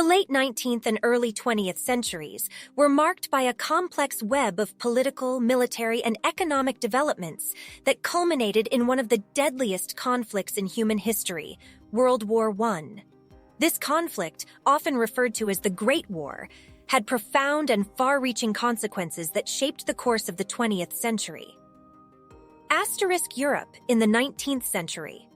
late 19th and early 20th centuries were marked by a complex web of political, military, and economic developments that culminated in one of the deadliest conflicts in human history, World War I. This conflict, often referred to as the Great War, had profound and far-reaching consequences that shaped the course of the 20th century. Europe in the 19th century.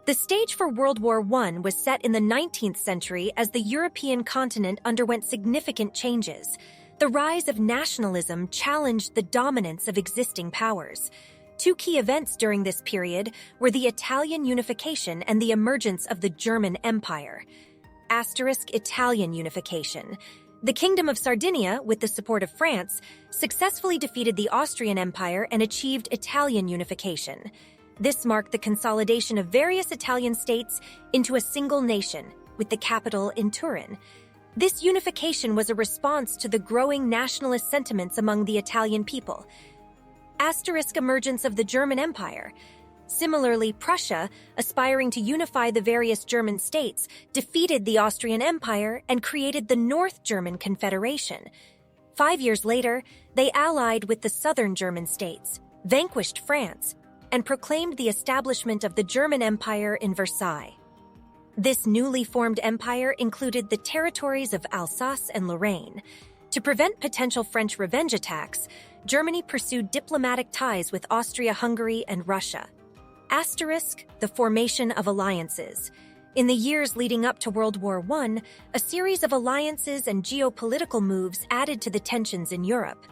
The stage for World War I was set in the 19th century as the European continent underwent significant changes. The rise of nationalism challenged the dominance of existing powers. Two key events during this period were the Italian unification and the emergence of the German Empire. Italian unification. The Kingdom of Sardinia, with the support of France, successfully defeated the Austrian Empire and achieved Italian unification. This marked the consolidation of various Italian states into a single nation, with the capital in Turin. This unification was a response to the growing nationalist sentiments among the Italian people. Emergence of the German Empire. Similarly, Prussia, aspiring to unify the various German states, defeated the Austrian Empire and created the North German Confederation. 5 years later, they allied with the southern German states, vanquished France, and proclaimed the establishment of the German Empire in Versailles. This newly formed empire included the territories of Alsace and Lorraine. To prevent potential French revenge attacks, Germany pursued diplomatic ties with Austria-Hungary and Russia. The formation of alliances. In the years leading up to World War I, a series of alliances and geopolitical moves added to the tensions in Europe.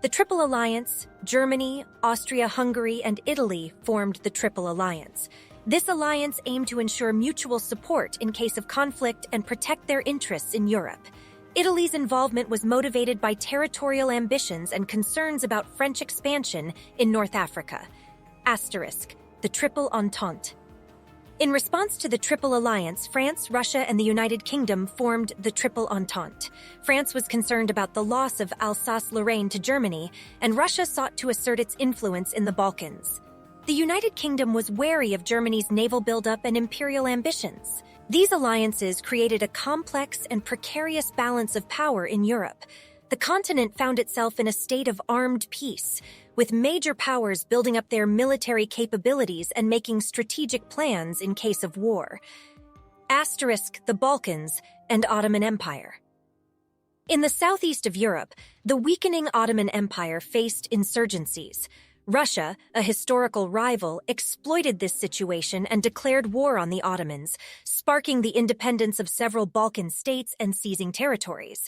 The Triple Alliance, Germany, Austria-Hungary, and Italy formed the Triple Alliance. This alliance aimed to ensure mutual support in case of conflict and protect their interests in Europe. Italy's involvement was motivated by territorial ambitions and concerns about French expansion in North Africa. The Triple Entente. In response to the Triple Alliance, France, Russia, and the United Kingdom formed the Triple Entente. France was concerned about the loss of Alsace-Lorraine to Germany, and Russia sought to assert its influence in the Balkans. The United Kingdom was wary of Germany's naval buildup and imperial ambitions. These alliances created a complex and precarious balance of power in Europe. The continent found itself in a state of armed peace, with major powers building up their military capabilities and making strategic plans in case of war. The Balkans and Ottoman Empire. In the southeast of Europe, the weakening Ottoman Empire faced insurgencies. Russia, a historical rival, exploited this situation and declared war on the Ottomans, sparking the independence of several Balkan states and seizing territories.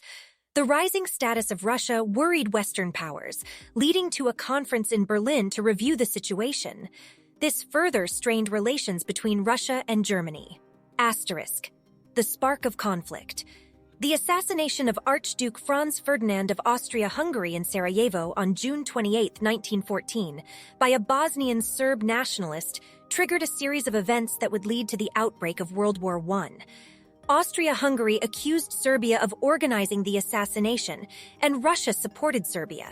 The rising status of Russia worried Western powers, leading to a conference in Berlin to review the situation. This further strained relations between Russia and Germany. The spark of conflict. The assassination of Archduke Franz Ferdinand of Austria-Hungary in Sarajevo on June 28, 1914, by a Bosnian Serb nationalist triggered a series of events that would lead to the outbreak of World War I. Austria-Hungary accused Serbia of organizing the assassination, and Russia supported Serbia.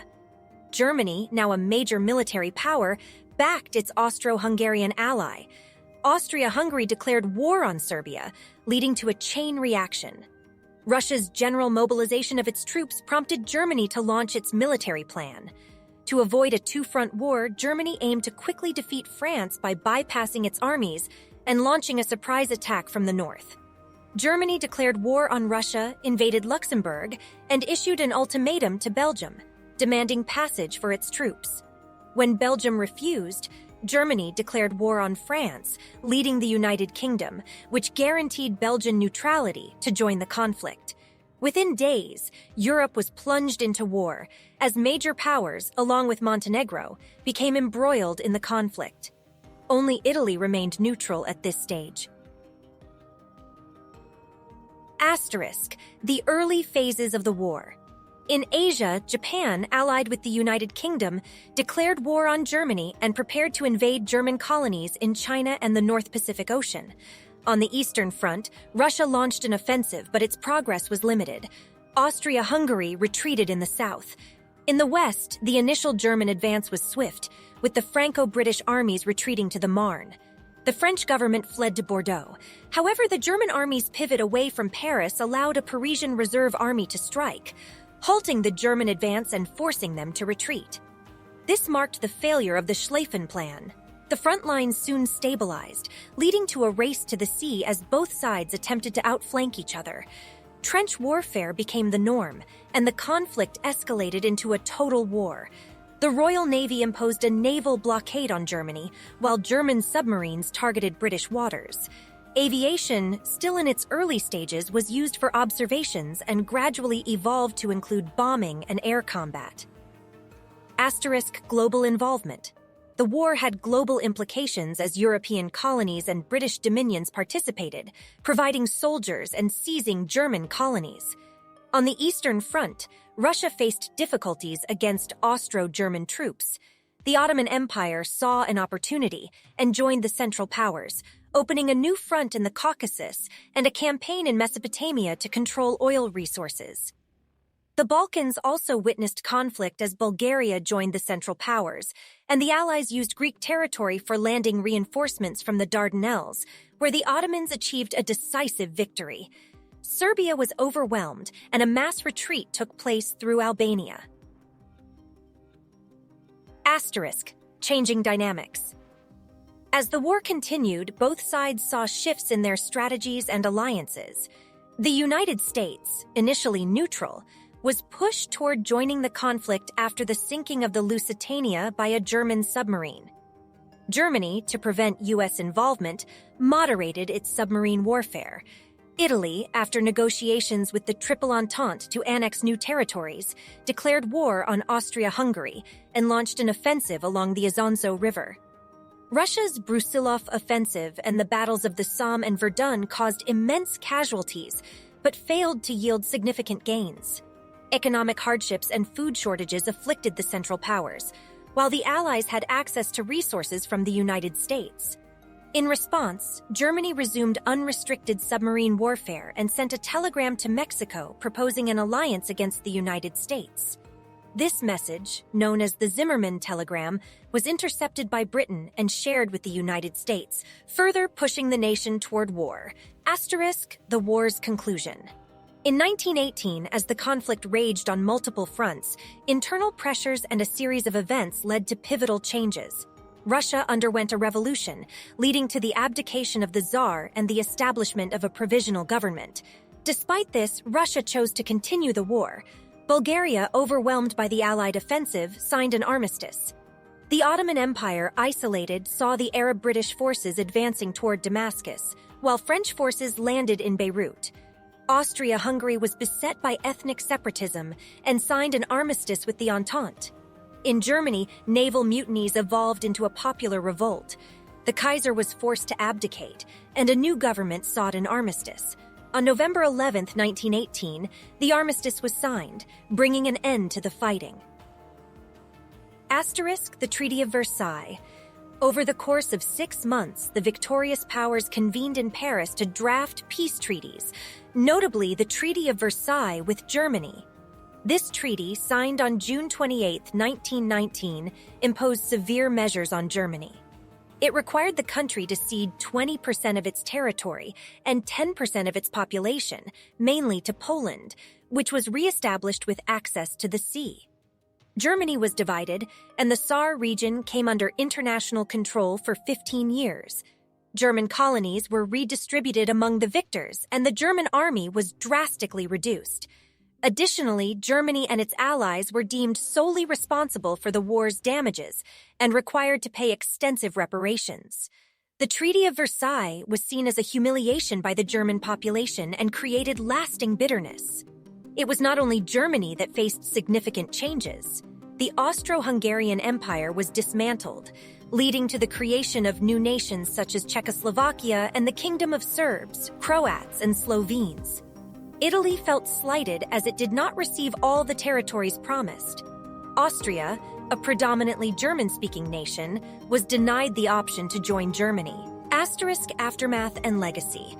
Germany, now a major military power, backed its Austro-Hungarian ally. Austria-Hungary declared war on Serbia, leading to a chain reaction. Russia's general mobilization of its troops prompted Germany to launch its military plan. To avoid a two-front war, Germany aimed to quickly defeat France by bypassing its armies and launching a surprise attack from the north. Germany declared war on Russia, invaded Luxembourg, and issued an ultimatum to Belgium, demanding passage for its troops. When Belgium refused, Germany declared war on France, leading the United Kingdom, which guaranteed Belgian neutrality to join the conflict. Within days, Europe was plunged into war, as major powers, along with Montenegro, became embroiled in the conflict. Only Italy remained neutral at this stage. The early phases of the war. In Asia, Japan, allied with the United Kingdom, declared war on Germany and prepared to invade German colonies in China and the North Pacific Ocean. On the Eastern Front, Russia launched an offensive, but its progress was limited. Austria-Hungary retreated in the south. In the west, the initial German advance was swift, with the Franco-British armies retreating to the Marne. The French government fled to Bordeaux. However, the German army's pivot away from Paris allowed a Parisian reserve army to strike, halting the German advance and forcing them to retreat. This marked the failure of the Schlieffen Plan. The front lines soon stabilized, leading to a race to the sea as both sides attempted to outflank each other. Trench warfare became the norm, and the conflict escalated into a total war. The Royal Navy imposed a naval blockade on Germany, while German submarines targeted British waters. Aviation, still in its early stages, was used for observations and gradually evolved to include bombing and air combat. Global involvement. The war had global implications as European colonies and British dominions participated, providing soldiers and seizing German colonies. On the Eastern Front, Russia faced difficulties against Austro-German troops. The Ottoman Empire saw an opportunity and joined the Central Powers, opening a new front in the Caucasus and a campaign in Mesopotamia to control oil resources. The Balkans also witnessed conflict as Bulgaria joined the Central Powers, and the Allies used Greek territory for landing reinforcements from the Dardanelles, where the Ottomans achieved a decisive victory. Serbia was overwhelmed, and a mass retreat took place through Albania. Changing dynamics. As the war continued, both sides saw shifts in their strategies and alliances. The United States, initially neutral, was pushed toward joining the conflict after the sinking of the Lusitania by a German submarine. Germany, to prevent U.S. involvement, moderated its submarine warfare. Italy, after negotiations with the Triple Entente to annex new territories, declared war on Austria-Hungary and launched an offensive along the Isonzo River. Russia's Brusilov offensive and the battles of the Somme and Verdun caused immense casualties, but failed to yield significant gains. Economic hardships and food shortages afflicted the Central Powers, while the Allies had access to resources from the United States. In response, Germany resumed unrestricted submarine warfare and sent a telegram to Mexico proposing an alliance against the United States. This message, known as the Zimmermann telegram, was intercepted by Britain and shared with the United States, further pushing the nation toward war. The war's conclusion. In 1918, as the conflict raged on multiple fronts, internal pressures and a series of events led to pivotal changes. Russia underwent a revolution, leading to the abdication of the Tsar and the establishment of a provisional government. Despite this, Russia chose to continue the war. Bulgaria, overwhelmed by the Allied offensive, signed an armistice. The Ottoman Empire, isolated, saw the Arab-British forces advancing toward Damascus, while French forces landed in Beirut. Austria-Hungary was beset by ethnic separatism and signed an armistice with the Entente. In Germany, naval mutinies evolved into a popular revolt. The Kaiser was forced to abdicate, and a new government sought an armistice. On November 11, 1918, the armistice was signed, bringing an end to the fighting. The Treaty of Versailles. Over the course of 6 months, the victorious powers convened in Paris to draft peace treaties, notably the Treaty of Versailles with Germany. This treaty, signed on June 28, 1919, imposed severe measures on Germany. It required the country to cede 20% of its territory and 10% of its population, mainly to Poland, which was re-established with access to the sea. Germany was divided, and the Saar region came under international control for 15 years. German colonies were redistributed among the victors, and the German army was drastically reduced. Additionally, Germany and its allies were deemed solely responsible for the war's damages and required to pay extensive reparations. The Treaty of Versailles was seen as a humiliation by the German population and created lasting bitterness. It was not only Germany that faced significant changes. The Austro-Hungarian Empire was dismantled, leading to the creation of new nations such as Czechoslovakia and the Kingdom of Serbs, Croats, and Slovenes. Italy felt slighted as it did not receive all the territories promised. Austria, a predominantly German-speaking nation, was denied the option to join Germany. Aftermath and legacy.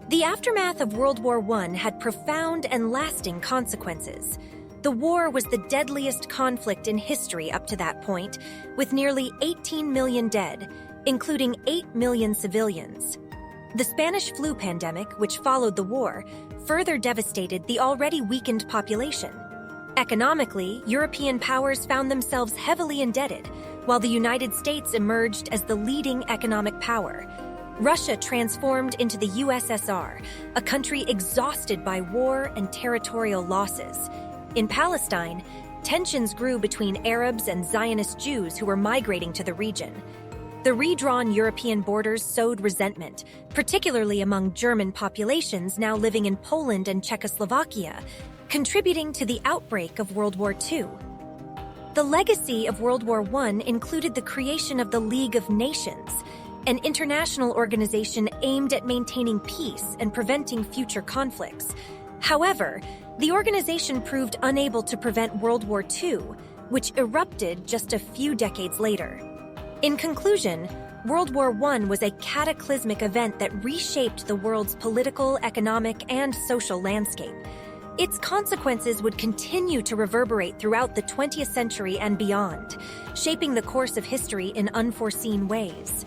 The aftermath of World War I had profound and lasting consequences. The war was the deadliest conflict in history up to that point, with nearly 18 million dead, including 8 million civilians. The Spanish flu pandemic, which followed the war, further devastated the already weakened population. Economically, European powers found themselves heavily indebted, while the United States emerged as the leading economic power. Russia transformed into the USSR, a country exhausted by war and territorial losses. In Palestine, tensions grew between Arabs and Zionist Jews who were migrating to the region. The redrawn European borders sowed resentment, particularly among German populations now living in Poland and Czechoslovakia, contributing to the outbreak of World War II. The legacy of World War I included the creation of the League of Nations, an international organization aimed at maintaining peace and preventing future conflicts. However, the organization proved unable to prevent World War II, which erupted just a few decades later. In conclusion, World War I was a cataclysmic event that reshaped the world's political, economic, and social landscape. Its consequences would continue to reverberate throughout the 20th century and beyond, shaping the course of history in unforeseen ways.